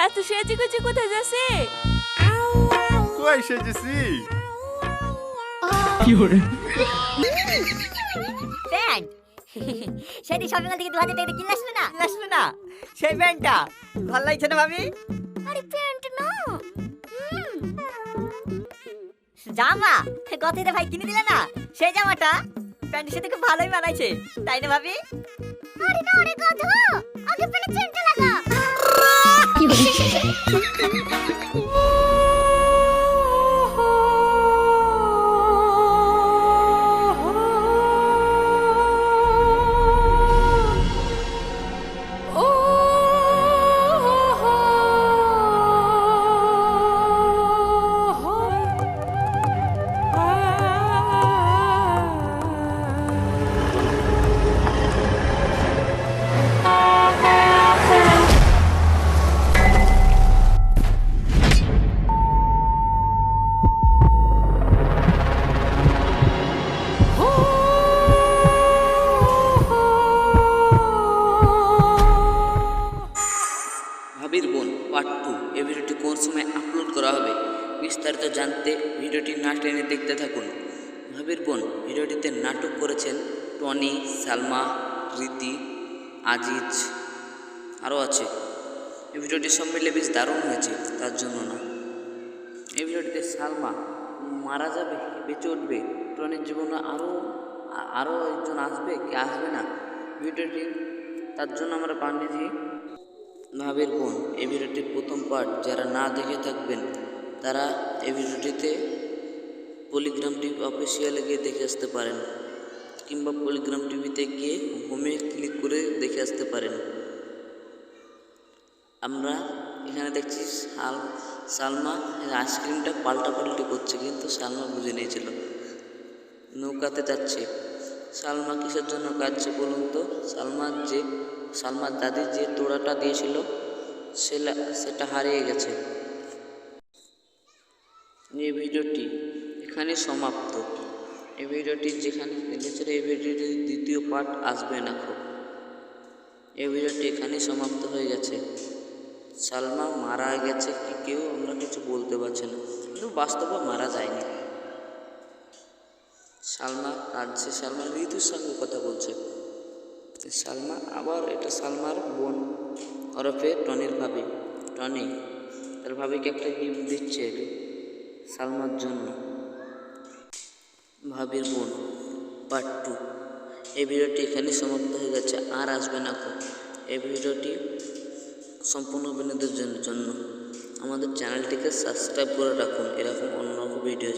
এত সেজে গুজে কোথায় যাচ্ছে? কই সেজেছি? প্যান্ট সেদিন শপিং মল থেকে 2000 টাকা কিনে আসলে না সেই প্যান্টটা ভালো লাগছে না ভাবি? আরে প্যান্ট না জামা কত দিয়ে ভাই কিনে দিলে না সেই জামাটা প্যান্টের সাথে খুব ভালোই মানাইছে তাই না ভাবি? আরে না রে গাধা আগে প্যান্টের চেনটা লাগা ভাবির বোন পার্ট 2 এই ভিডিওটি কোন সময় আপলোড করা হবে বিস্তারিত জানতে ভিডিওটি না টেনে দেখতে থাকুন। ভাবির বোন ভিডিওটিতে নাটক করেছেন টনি, সালমা, রীতি, আজিজ আরও আছে। এই ভিডিওটি সব মিলে বেশ দারুণ হয়েছে, তার জন্য না। এই ভিডিওটিতে সালমা মারা যাবে কি বেঁচে উঠবে, টনির জীবনে আরও একজন আসবে কি আসবে না, ভিডিওটি তার জন্য আমরা বানিয়েছি। ভাবির বোন এই ভিডিওটির প্রথম পার্ট যারা না দেখে থাকবেন তারা এই ভিডিওটিতে পলিগ্রাম টিভি অফিসিয়ালে গিয়ে দেখে আসতে পারেন, কিংবা পলিগ্রাম টিভিতে গিয়ে হোমে ক্লিক করে দেখে আসতে পারেন। আমরা এখানে দেখছি সালমা আইসক্রিমটা পাল্টাপাল্টি করছে, কিন্তু সালমা বুঝে নিয়েছিল নৌকাতে যাচ্ছে। সালমা কিসের জন্য কাঁদছে বলুন তো? সালমার দাদি যে তোড়াটা দিয়েছিল সেটা হারিয়ে গেছে। এই ভিডিওটি এখানে সমাপ্ত। এই ভিডিওটি যেখানে দেখেছিল এই ভিডিওটির দ্বিতীয় পার্ট আসবে না। এই ভিডিওটি এখানে সমাপ্ত হয়ে গেছে। সালমা মারা গেছে কি কেউ আমরা কিছু বলতে পারছি না, কিন্তু বাস্তবে মারা যায়নি। সালমা কাঁদছে, সালমা ঋতুর সঙ্গে কথা বলছে। সালমা আবার এটা সালমার বোন ওরফে টনির ভাবি। টনি তার ভাবিকে একটা গিফট দিচ্ছে সালমার জন্য। ভাবির বোন পার্ট 2 এই ভিডিওটি এখানে সমাপ্ত হয়ে গেছে, আর আসবে না। এই ভিডিওটি সম্পূর্ণ বিনোদনের জন্য আমাদের চ্যানেলটিকে সাবস্ক্রাইব করে রাখুন এরকম অন্য ভিডিও